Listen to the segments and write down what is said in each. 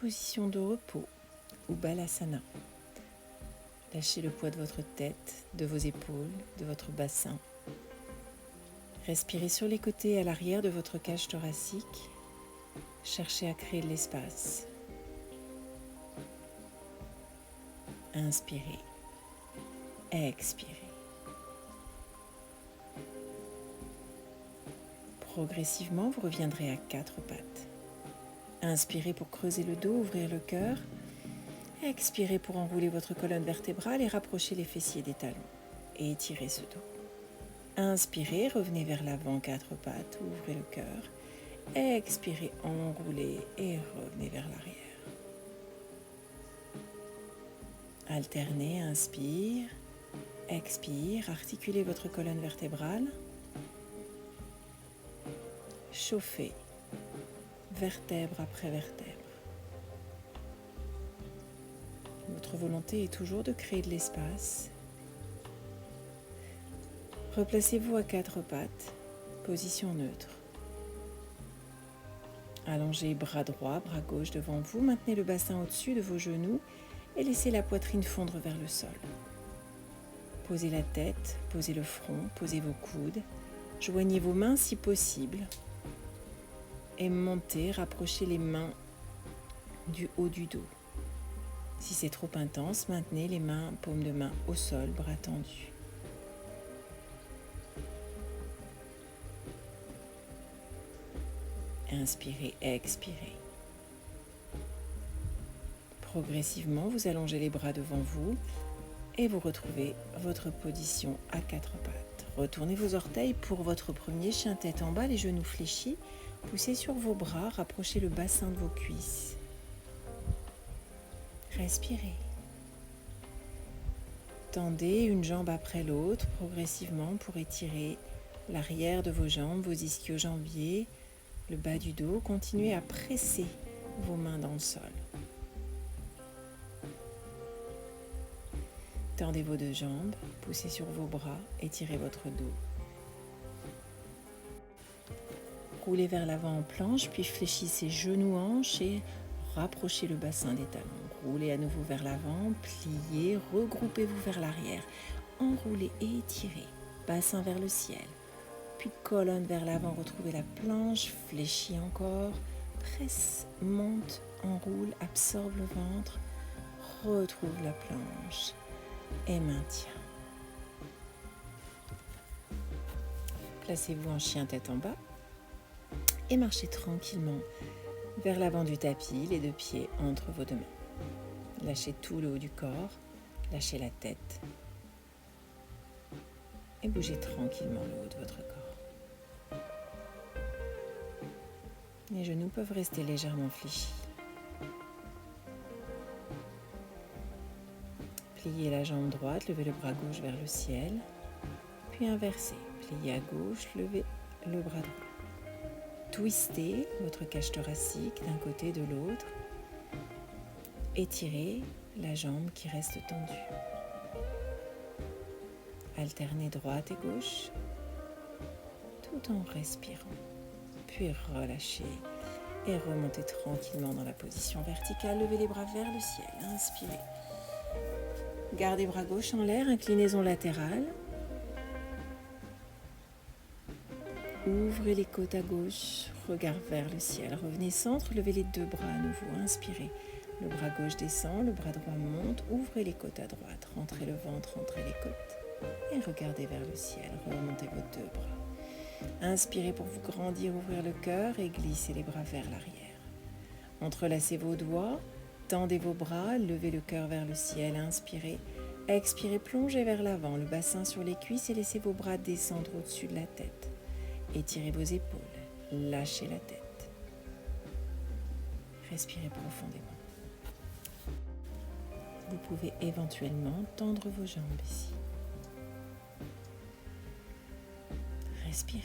position de repos ou Balasana. Lâchez le poids de votre tête, de vos épaules, de votre bassin. Respirez sur les côtés et à l'arrière de votre cage thoracique. Cherchez à créer de l'espace. Inspirez. Expirez. Progressivement, vous reviendrez à 4 pattes. Inspirez pour creuser le dos, ouvrir le cœur. Expirez pour enrouler votre colonne vertébrale et rapprocher les fessiers des talons. Et étirez ce dos. Inspirez, revenez vers l'avant, 4 pattes, ouvrez le cœur. Expirez, enroulez et revenez vers l'arrière. Alternez, inspire, expire, articulez votre colonne vertébrale. Chauffez, vertèbre après vertèbre. Votre volonté est toujours de créer de l'espace. Replacez-vous à 4 pattes, position neutre. Allongez bras droit, bras gauche devant vous, maintenez le bassin au-dessus de vos genoux et laissez la poitrine fondre vers le sol. Posez la tête, posez le front, posez vos coudes, joignez vos mains si possible et montez, rapprochez les mains du haut du dos. Si c'est trop intense, maintenez les mains, paumes de main au sol, bras tendus. Inspirez, expirez. Progressivement, vous allongez les bras devant vous et vous retrouvez votre position à 4 pattes. Retournez vos orteils pour votre premier chien tête en bas, les genoux fléchis. Poussez sur vos bras, rapprochez le bassin de vos cuisses. Respirez. Tendez une jambe après l'autre progressivement pour étirer l'arrière de vos jambes, vos ischio-jambiers, le bas du dos. Continuez à presser vos mains dans le sol. Tendez vos 2 jambes, poussez sur vos bras, étirez votre dos. Roulez vers l'avant en planche, puis fléchissez genoux, hanches et rapprochez le bassin des talons. Roulez à nouveau vers l'avant, pliez, regroupez-vous vers l'arrière. Enroulez et étirez, bassin vers le ciel. Puis colonne vers l'avant, retrouvez la planche, fléchis encore, presse, monte, enroule, absorbe le ventre, retrouve la planche et maintient. Placez-vous en chien tête en bas et marchez tranquillement vers l'avant du tapis, les 2 pieds entre vos 2 mains. Lâchez tout le haut du corps, lâchez la tête et bougez tranquillement le haut de votre corps. Les genoux peuvent rester légèrement fléchis. Pliez la jambe droite, levez le bras gauche vers le ciel, puis inversez. Pliez à gauche, levez le bras droit. Twistez votre cage thoracique d'un côté et de l'autre. Étirez la jambe qui reste tendue. Alternez droite et gauche tout en respirant. Puis relâchez et remontez tranquillement dans la position verticale. Levez les bras vers le ciel. Inspirez. Gardez bras gauche en l'air, inclinaison latérale. Ouvrez les côtes à gauche, regard vers le ciel. Revenez centre, levez les 2 bras à nouveau. Inspirez. Le bras gauche descend, le bras droit monte. Ouvrez les côtes à droite. Rentrez le ventre, rentrez les côtes. Et regardez vers le ciel. Remontez vos 2 bras. Inspirez pour vous grandir, ouvrir le cœur et glissez les bras vers l'arrière. Entrelacez vos doigts, tendez vos bras, levez le cœur vers le ciel. Inspirez. Expirez, plongez vers l'avant, le bassin sur les cuisses et laissez vos bras descendre au-dessus de la tête. Étirez vos épaules, lâchez la tête. Respirez profondément. Vous pouvez éventuellement tendre vos jambes ici. Respirez.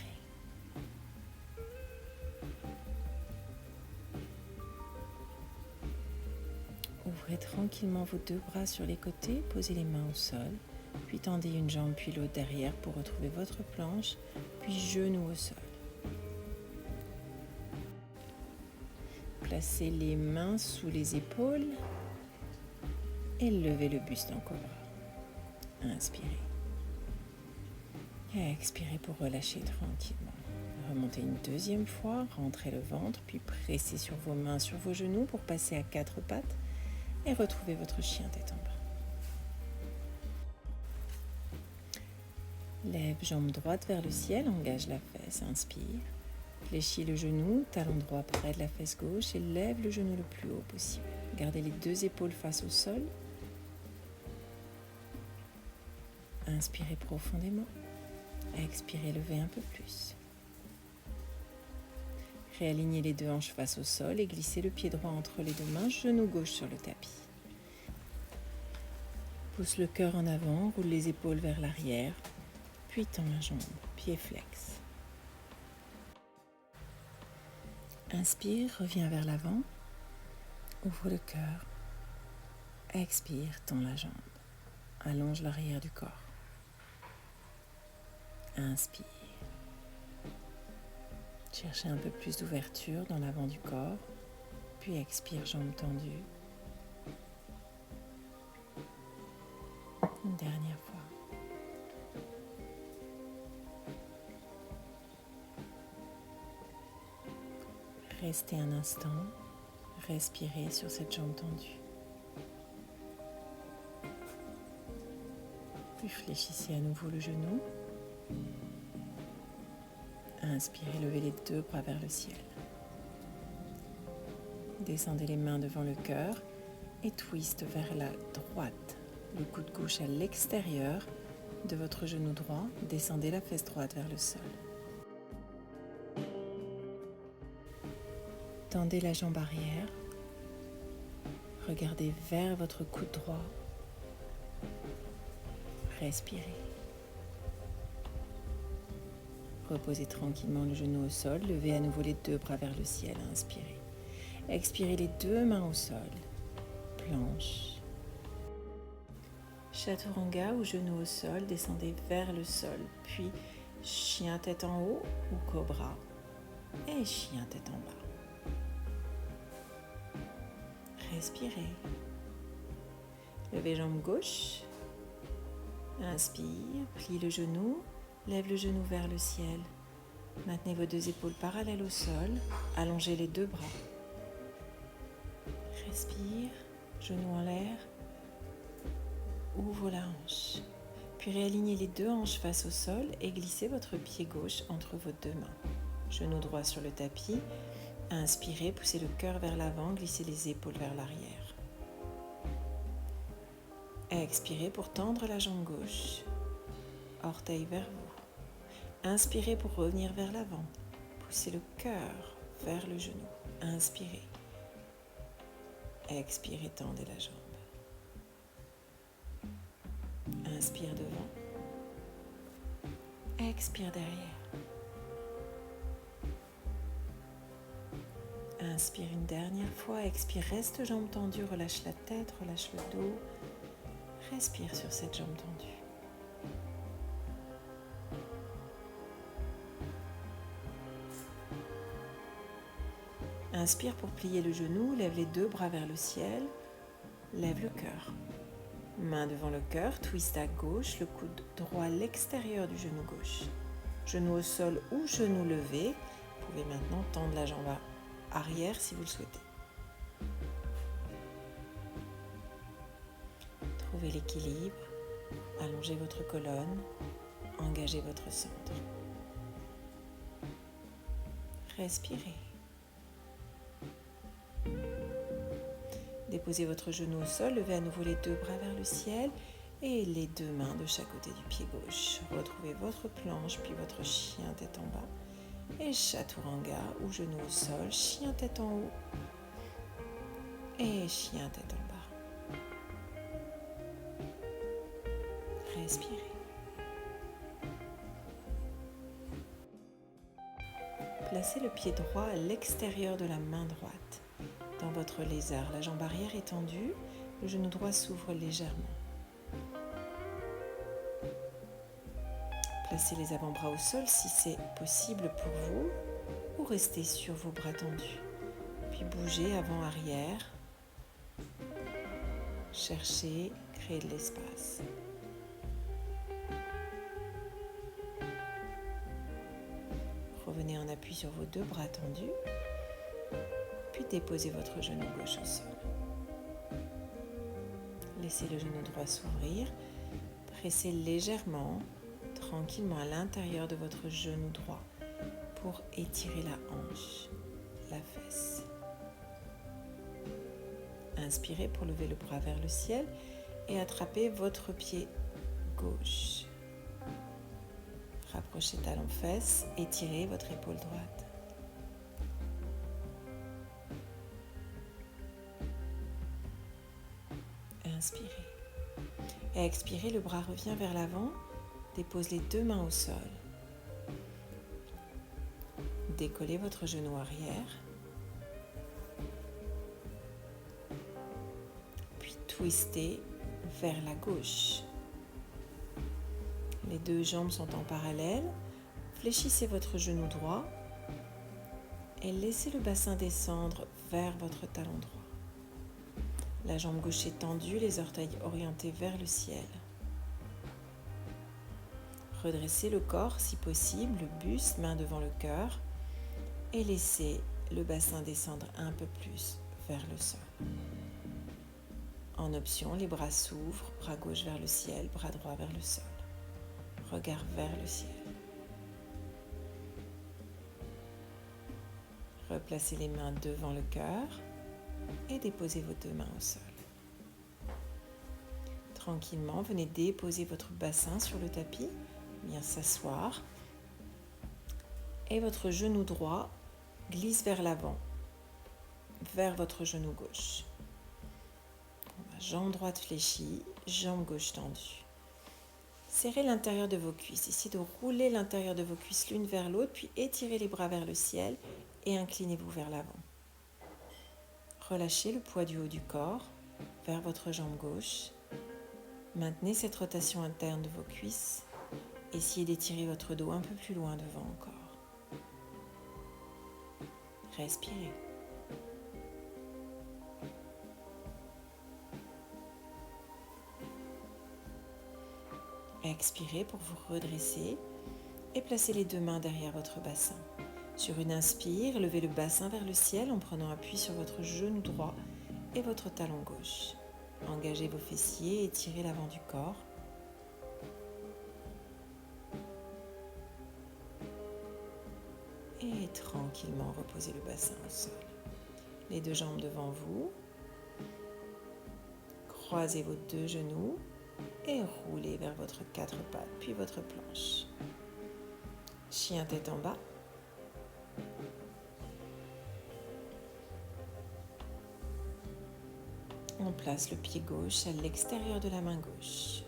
Ouvrez tranquillement vos 2 bras sur les côtés, posez les mains au sol, puis tendez une jambe puis l'autre derrière pour retrouver votre planche, puis genoux au sol. Placez les mains sous les épaules et levez le buste en cobra. Inspirez. Et expirez pour relâcher tranquillement. Remontez une deuxième fois, rentrez le ventre, puis pressez sur vos mains, sur vos genoux pour passer à 4 pattes et retrouvez votre chien tête en bas. Lève jambe droite vers le ciel, engage la fesse, inspire. Fléchis le genou, talon droit près de la fesse gauche et lève le genou le plus haut possible. Gardez les 2 épaules face au sol. Inspirez profondément. Expirez, levez un peu plus. Réalignez les 2 hanches face au sol et glissez le pied droit entre les 2 mains, genou gauche sur le tapis. Pousse le cœur en avant, roule les épaules vers l'arrière, puis tends la jambe, pied flex. Inspire, reviens vers l'avant, ouvre le cœur. Expire, tends la jambe, allonge l'arrière du corps. Inspire. Cherchez un peu plus d'ouverture dans l'avant du corps, puis expire, jambes tendues. Une dernière fois. Restez un instant, respirez sur cette jambe tendue. Puis fléchissez à nouveau le genou. Inspirez, levez les 2 bras vers le ciel. Descendez les mains devant le cœur et twist vers la droite. Le coude gauche à l'extérieur de votre genou droit. Descendez la fesse droite vers le sol. Tendez la jambe arrière. Regardez vers votre coude droit. Respirez. Reposez tranquillement le genou au sol. Levez à nouveau les 2 bras vers le ciel. Inspirez. Expirez les 2 mains au sol. Planche. Chaturanga ou genou au sol. Descendez vers le sol. Puis chien tête en haut ou cobra. Et chien tête en bas. Respirez. Levez jambe gauche. Inspire. Plie le genou. Lève le genou vers le ciel. Maintenez vos 2 épaules parallèles au sol. Allongez les 2 bras. Respire. Genou en l'air. Ouvre la hanche. Puis réalignez les 2 hanches face au sol et glissez votre pied gauche entre vos 2 mains. Genou droit sur le tapis. Inspirez, poussez le cœur vers l'avant, glissez les épaules vers l'arrière. Expirez pour tendre la jambe gauche. Orteil vers vous. Inspirez pour revenir vers l'avant. Poussez le cœur vers le genou. Inspirez. Expirez, tendez la jambe. Inspire devant. Expire derrière. Inspire une dernière fois. Expire, reste jambe tendue. Relâche la tête, relâche le dos. Respire sur cette jambe tendue. Inspire pour plier le genou, lève les 2 bras vers le ciel, lève le cœur. Main devant le cœur, twist à gauche, le coude droit à l'extérieur du genou gauche. Genou au sol ou genou levé. Vous pouvez maintenant tendre la jambe arrière si vous le souhaitez. Trouvez l'équilibre, allongez votre colonne, engagez votre centre. Respirez. Déposez votre genou au sol, levez à nouveau les 2 bras vers le ciel et les 2 mains de chaque côté du pied gauche. Retrouvez votre planche puis votre chien tête en bas et chaturanga ou genou au sol, chien tête en haut et chien tête en bas. Respirez. Placez le pied droit à l'extérieur de la main droite. Dans votre lézard, la jambe arrière est tendue, le genou droit s'ouvre légèrement. Placez les avant-bras au sol si c'est possible pour vous, ou restez sur vos bras tendus. puis bougez avant-arrière. Cherchez, créez de l'espace. Revenez en appui sur vos deux bras tendus, puis déposez votre genou gauche au sol. Laissez le genou droit s'ouvrir, pressez légèrement, tranquillement à l'intérieur de votre genou droit pour étirer la hanche, la fesse. Inspirez pour lever le bras vers le ciel et attrapez votre pied gauche. Rapprochez talons-fesses, étirez votre épaule droite. Inspirez. Et expirez, le bras revient vers l'avant, dépose les deux mains au sol. Décollez votre genou arrière. Puis twistez vers la gauche. Les deux jambes sont en parallèle. Fléchissez votre genou droit et laissez le bassin descendre vers votre talon droit. La jambe gauche est tendue, les orteils orientés vers le ciel. Redressez le corps si possible, le buste, main devant le cœur, et laissez le bassin descendre un peu plus vers le sol. En option, les bras s'ouvrent, bras gauche vers le ciel, bras droit vers le sol. Regard vers le ciel. Replacez les mains devant le cœur et déposez vos deux mains au sol. Tranquillement, venez déposer votre bassin sur le tapis, bien s'asseoir. Et votre genou droit glisse vers l'avant, vers votre genou gauche. Jambe droite fléchie, jambe gauche tendue. Serrez l'intérieur de vos cuisses. Essayez de rouler l'intérieur de vos cuisses l'une vers l'autre, puis étirez les bras vers le ciel et inclinez-vous vers l'avant. Relâchez le poids du haut du corps vers votre jambe gauche. Maintenez cette rotation interne de vos cuisses. Essayez d'étirer votre dos un peu plus loin devant encore. Respirez. Expirez pour vous redresser et placez les deux mains derrière votre bassin. Sur une inspire, levez le bassin vers le ciel en prenant appui sur votre genou droit et votre talon gauche. Engagez vos fessiers et étirez l'avant du corps. Et tranquillement reposez le bassin au sol. Les deux jambes devant vous. Croisez vos deux genoux et roulez vers votre quatre pattes, puis votre planche. Chien tête en bas. On place le pied gauche à l'extérieur de la main gauche.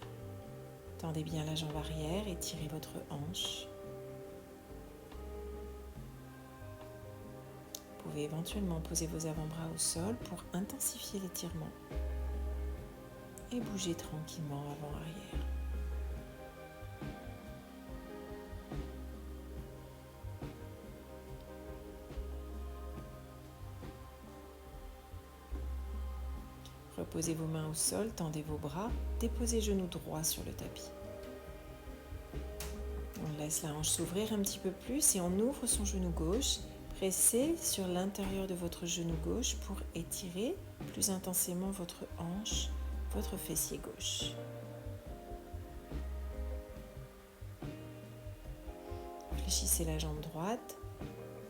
Tendez bien la jambe arrière et tirez votre hanche. Vous pouvez éventuellement poser vos avant-bras au sol pour intensifier l'étirement. Et bougez tranquillement avant-arrière. Reposez vos mains au sol, tendez vos bras, déposez genou droit sur le tapis. On laisse la hanche s'ouvrir un petit peu plus et on ouvre son genou gauche. Pressez sur l'intérieur de votre genou gauche pour étirer plus intensément votre hanche, votre fessier gauche. Fléchissez la jambe droite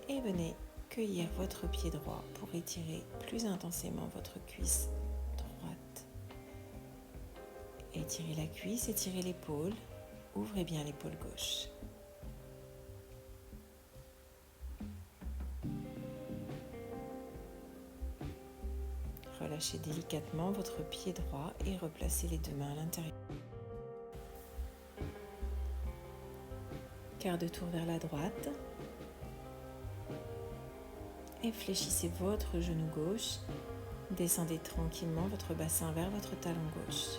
et venez cueillir votre pied droit pour étirer plus intensément votre cuisse droite. Étirez la cuisse, étirez l'épaule, ouvrez bien l'épaule gauche. Relâchez délicatement votre pied droit et replacez les deux mains à l'intérieur. Quart de tour vers la droite. Et fléchissez votre genou gauche. Descendez tranquillement votre bassin vers votre talon gauche.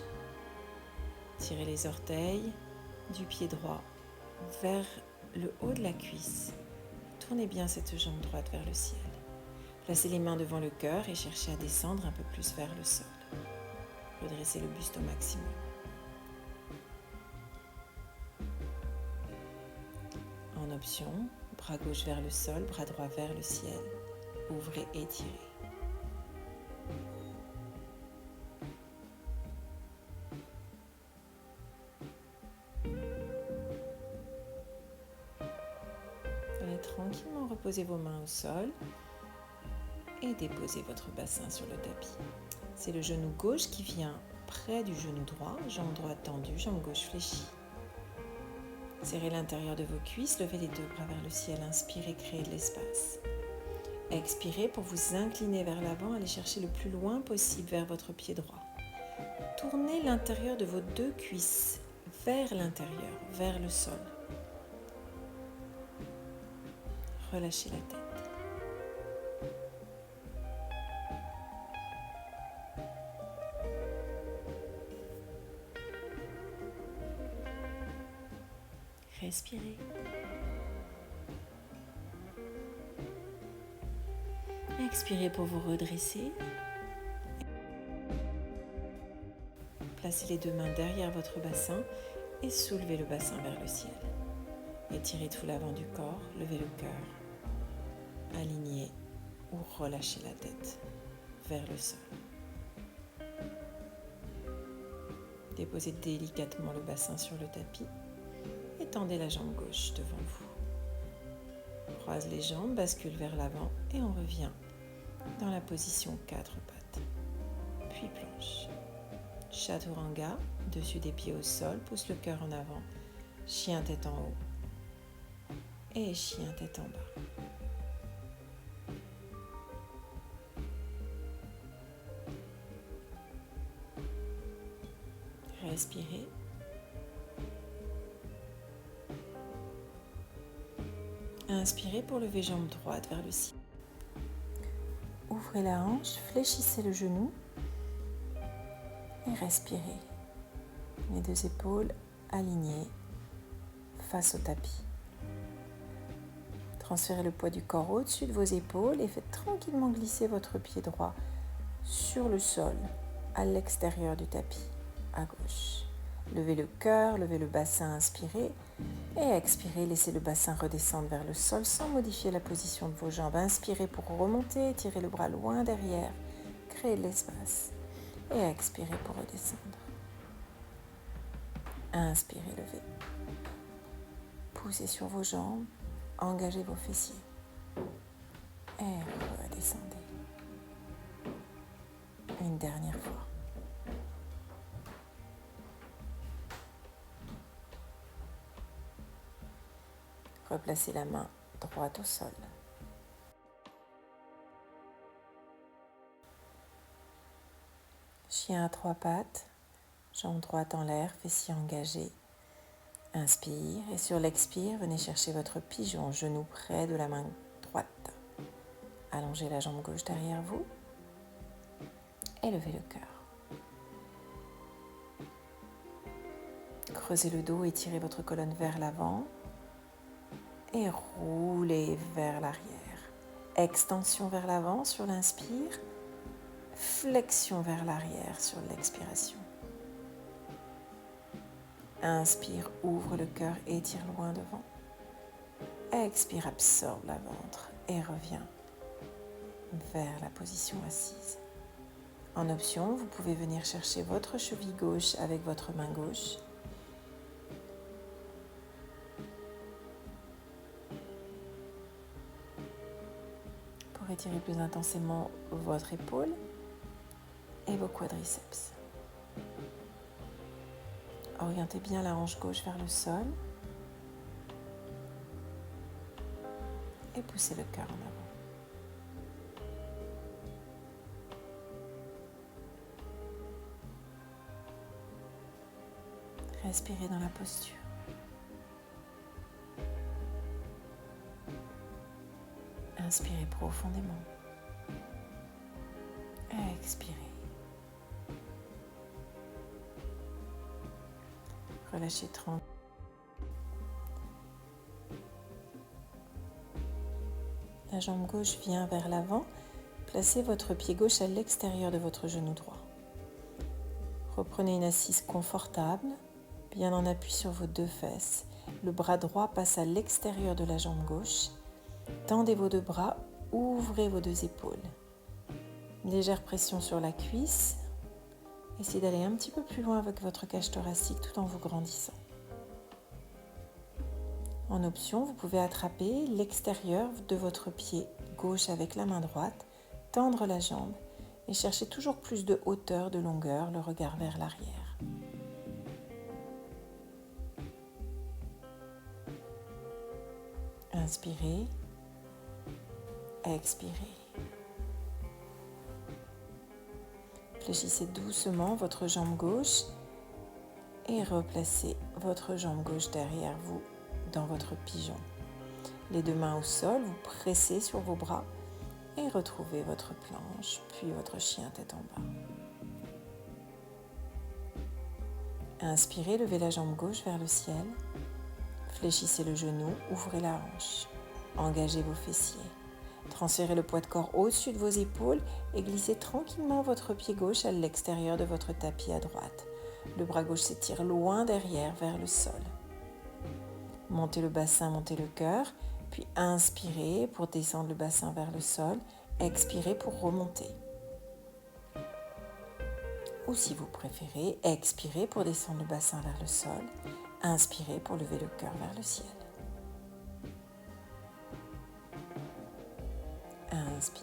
Tirez les orteils du pied droit vers le haut de la cuisse. Tournez bien cette jambe droite vers le ciel. Placez les mains devant le cœur et cherchez à descendre un peu plus vers le sol. Redressez le buste au maximum. En option, bras gauche vers le sol, bras droit vers le ciel. Ouvrez et tirez. Allez tranquillement reposer vos mains au sol et déposez votre bassin sur le tapis. C'est le genou gauche qui vient près du genou droit, jambe droite tendue, jambe gauche fléchie. Serrez l'intérieur de vos cuisses, levez les deux bras vers le ciel, inspirez, créez de l'espace. Expirez pour vous incliner vers l'avant, allez chercher le plus loin possible vers votre pied droit. Tournez l'intérieur de vos deux cuisses vers l'intérieur, vers le sol. Relâchez la tête. Respirez. Expirez pour vous redresser. Placez les deux mains derrière votre bassin et soulevez le bassin vers le ciel. Étirez tout l'avant du corps, levez le cœur, alignez ou relâchez la tête vers le sol. Déposez délicatement le bassin sur le tapis et tendez la jambe gauche devant vous. Croise les jambes, bascule vers l'avant et on revient dans la position 4 pattes. Puis planche. Chaturanga, dessus des pieds au sol, pousse le cœur en avant. Chien tête en haut et chien tête en bas. Respirez. Inspirez pour lever jambe droite vers le ciel. Ouvrez la hanche, fléchissez le genou et respirez. Les deux épaules alignées face au tapis. Transférez le poids du corps au-dessus de vos épaules et faites tranquillement glisser votre pied droit sur le sol, à l'extérieur du tapis, à gauche. Levez le cœur, levez le bassin, inspirez et expirez. Laissez le bassin redescendre vers le sol sans modifier la position de vos jambes. Inspirez pour remonter, étirez le bras loin derrière, créez de l'espace et expirez pour redescendre. Inspirez, levez. Poussez sur vos jambes, engagez vos fessiers et redescendez. Une dernière fois. Replacez la main droite au sol. Chien à trois pattes, jambe droite en l'air, fessiers engagés. Inspire et sur l'expire, venez chercher votre pigeon, genou près de la main droite. Allongez la jambe gauche derrière vous et levez le cœur. Creusez le dos, étirez votre colonne vers l'avant et roulez vers l'arrière. Extension vers l'avant sur l'inspire, flexion vers l'arrière sur l'expiration. Inspire, ouvre le cœur, étire loin devant. Expire, absorbe la ventre et reviens vers la position assise. En option, vous pouvez venir chercher votre cheville gauche avec votre main gauche. Pour étirer plus intensément votre épaule et vos quadriceps. Orientez bien la hanche gauche vers le sol et poussez le cœur en avant. Respirez dans la posture. Inspirez profondément. Expirez. Relâchez tranquillement. La jambe gauche vient vers l'avant. Placez votre pied gauche à l'extérieur de votre genou droit. Reprenez une assise confortable, bien en appui sur vos deux fesses. Le bras droit passe à l'extérieur de la jambe gauche. Tendez vos deux bras, ouvrez vos deux épaules. Légère pression sur la cuisse. Essayez d'aller un petit peu plus loin avec votre cage thoracique tout en vous grandissant. En option, vous pouvez attraper l'extérieur de votre pied gauche avec la main droite, tendre la jambe et chercher toujours plus de hauteur, de longueur, le regard vers l'arrière. Inspirez, expirez. Fléchissez doucement votre jambe gauche et replacez votre jambe gauche derrière vous dans votre pigeon. Les deux mains au sol, vous pressez sur vos bras et retrouvez votre planche, puis votre chien tête en bas. Inspirez, levez la jambe gauche vers le ciel. Fléchissez le genou, ouvrez la hanche. Engagez vos fessiers. Transférez le poids de corps au-dessus de vos épaules et glissez tranquillement votre pied gauche à l'extérieur de votre tapis à droite. Le bras gauche s'étire loin derrière vers le sol. Montez le bassin, montez le cœur, puis inspirez pour descendre le bassin vers le sol. Expirez pour remonter. Ou si vous préférez, expirez pour descendre le bassin vers le sol. Inspirez pour lever le cœur vers le ciel. Inspire,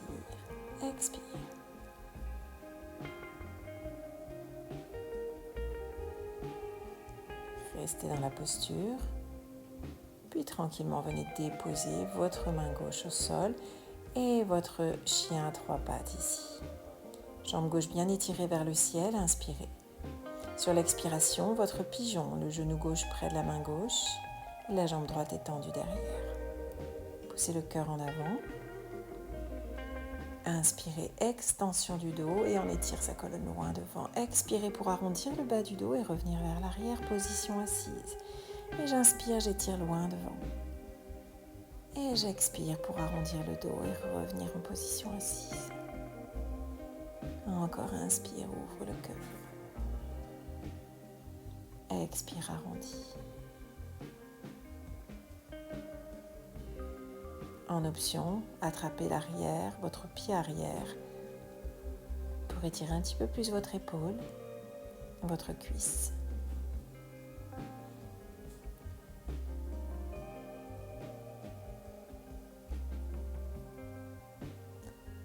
expire. Restez dans la posture. Puis tranquillement, venez déposer votre main gauche au sol et votre chien à trois pattes ici. Jambe gauche bien étirée vers le ciel, inspirez. Sur l'expiration, votre pigeon, le genou gauche près de la main gauche, la jambe droite étendue derrière. Poussez le cœur en avant. Inspirez, extension du dos et on étire sa colonne loin devant. Expirez pour arrondir le bas du dos et revenir vers l'arrière, position assise. Et j'inspire, j'étire loin devant. Et j'expire pour arrondir le dos et revenir en position assise. Encore inspire, ouvre le cœur. Expire, arrondi. En option, attrapez l'arrière, votre pied arrière pour étirer un petit peu plus votre épaule, votre cuisse.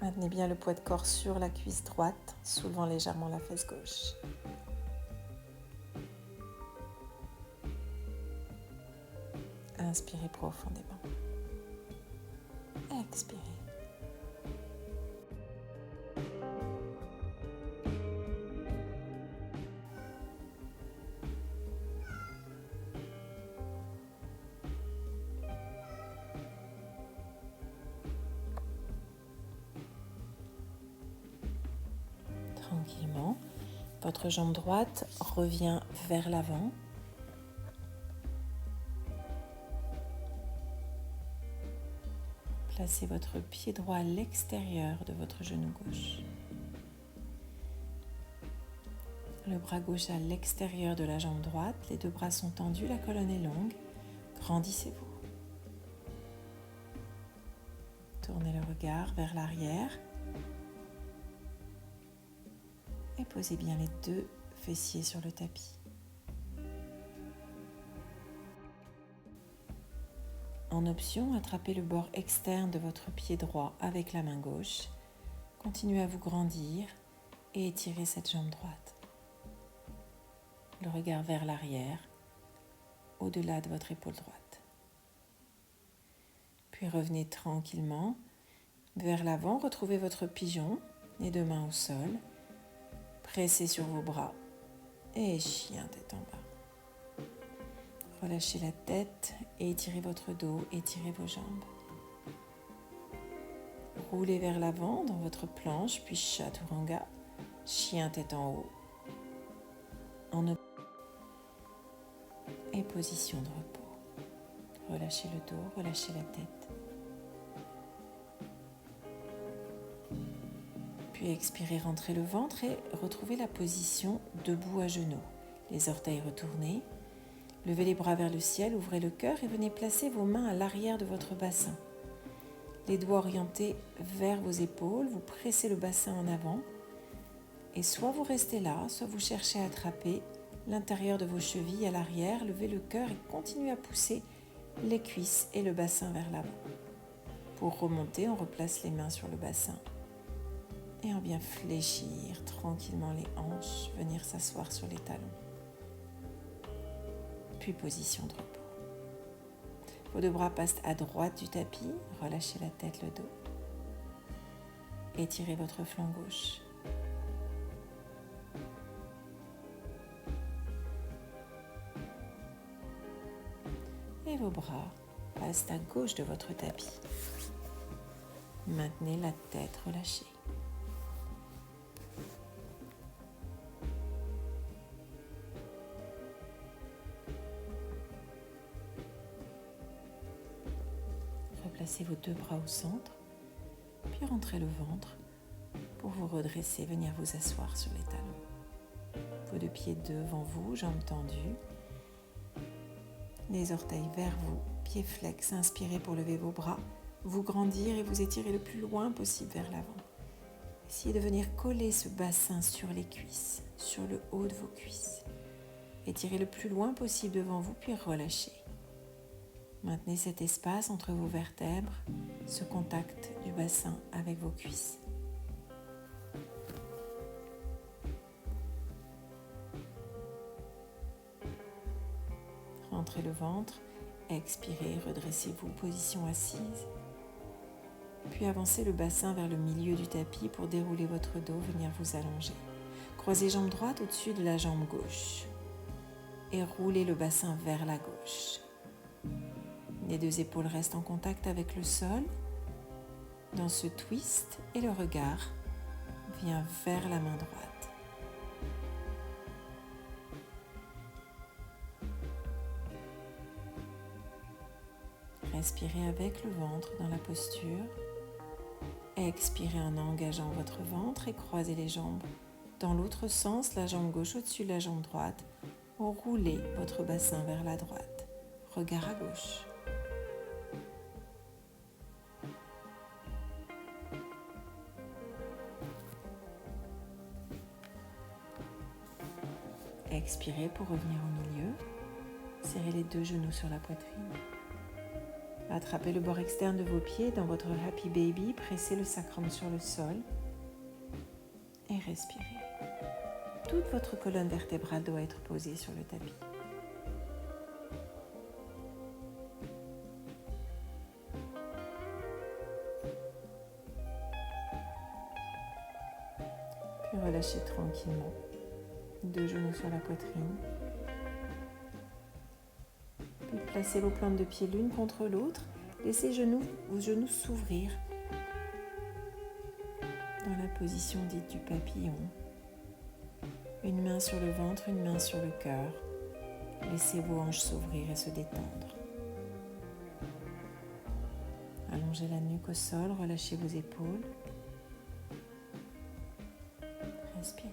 Maintenez bien le poids de corps sur la cuisse droite, soulevant légèrement la fesse gauche. Inspirez profondément. Expirez. Tranquillement, votre jambe droite revient vers l'avant. Placez votre pied droit à l'extérieur de votre genou gauche. Le bras gauche à l'extérieur de la jambe droite. Les deux bras sont tendus, la colonne est longue. Grandissez-vous. Tournez le regard vers l'arrière. Et posez bien les deux fessiers sur le tapis. En option, attrapez le bord externe de votre pied droit avec la main gauche. Continuez à vous grandir et étirez cette jambe droite. Le regard vers l'arrière, au-delà de votre épaule droite. Puis revenez tranquillement vers l'avant, retrouvez votre pigeon, les deux mains au sol. Pressez sur vos bras et chien tête en bas. Relâchez la tête et étirez votre dos, étirez vos jambes. Roulez vers l'avant dans votre planche, puis chaturanga, chien tête en haut. Et position de repos. Relâchez le dos, relâchez la tête. Puis expirez, rentrez le ventre et retrouvez la position debout à genoux. Les orteils retournés. Levez les bras vers le ciel, ouvrez le cœur et venez placer vos mains à l'arrière de votre bassin. Les doigts orientés vers vos épaules, vous pressez le bassin en avant. Et soit vous restez là, soit vous cherchez à attraper l'intérieur de vos chevilles à l'arrière, levez le cœur et continuez à pousser les cuisses et le bassin vers l'avant. Pour remonter, on replace les mains sur le bassin et on vient fléchir tranquillement les hanches, venir s'asseoir sur les talons. Puis position de repos. Vos deux bras passent à droite du tapis, relâchez la tête, le dos. Étirez votre flanc gauche. Et vos bras passent à gauche de votre tapis. Maintenez la tête relâchée. Replacez vos deux bras au centre, puis rentrez le ventre pour vous redresser, venir vous asseoir sur les talons. Vos deux pieds devant vous, jambes tendues. Les orteils vers vous, pieds flex, inspirez pour lever vos bras, vous grandir et vous étirer le plus loin possible vers l'avant. Essayez de venir coller ce bassin sur les cuisses, sur le haut de vos cuisses. Étirez le plus loin possible devant vous, puis relâchez. Maintenez cet espace entre vos vertèbres, ce contact du bassin avec vos cuisses. Rentrez le ventre, expirez, redressez-vous, position assise. Puis avancez le bassin vers le milieu du tapis pour dérouler votre dos, venir vous allonger. Croisez jambe droite au-dessus de la jambe gauche et roulez le bassin vers la gauche. Les deux épaules restent en contact avec le sol. Dans ce twist, et le regard vient vers la main droite. Respirez avec le ventre dans la posture. Expirez en engageant votre ventre et croisez les jambes. Dans l'autre sens, la jambe gauche au-dessus de la jambe droite. Roulez votre bassin vers la droite. Regard à gauche. Expirez pour revenir au milieu. Serrez les deux genoux sur la poitrine. Attrapez le bord externe de vos pieds dans votre Happy Baby. Pressez le sacrum sur le sol. Et respirez. Toute votre colonne vertébrale doit être posée sur le tapis. Puis relâchez tranquillement. Deux genoux sur la poitrine. Puis placez vos plantes de pied l'une contre l'autre. Laissez vos genoux s'ouvrir dans la position dite du papillon. Une main sur le ventre, une main sur le cœur. Laissez vos hanches s'ouvrir et se détendre. Allongez la nuque au sol, relâchez vos épaules. Respirez.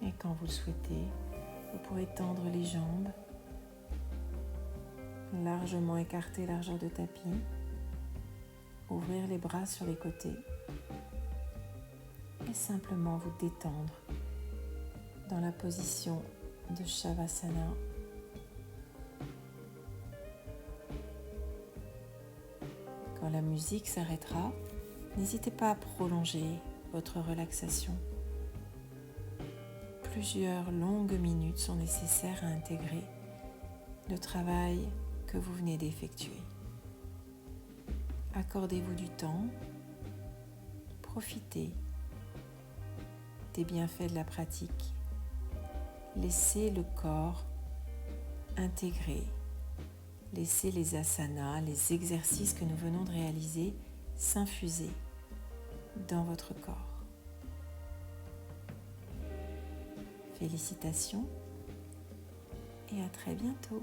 Et quand vous le souhaitez, vous pourrez tendre les jambes, largement écarter largeur de tapis, ouvrir les bras sur les côtés et simplement vous détendre dans la position de Shavasana. Quand la musique s'arrêtera, n'hésitez pas à prolonger votre relaxation. Plusieurs longues minutes sont nécessaires à intégrer le travail que vous venez d'effectuer. Accordez-vous du temps, profitez des bienfaits de la pratique, laissez le corps intégrer, laissez les asanas, les exercices que nous venons de réaliser s'infuser dans votre corps. Félicitations et à très bientôt.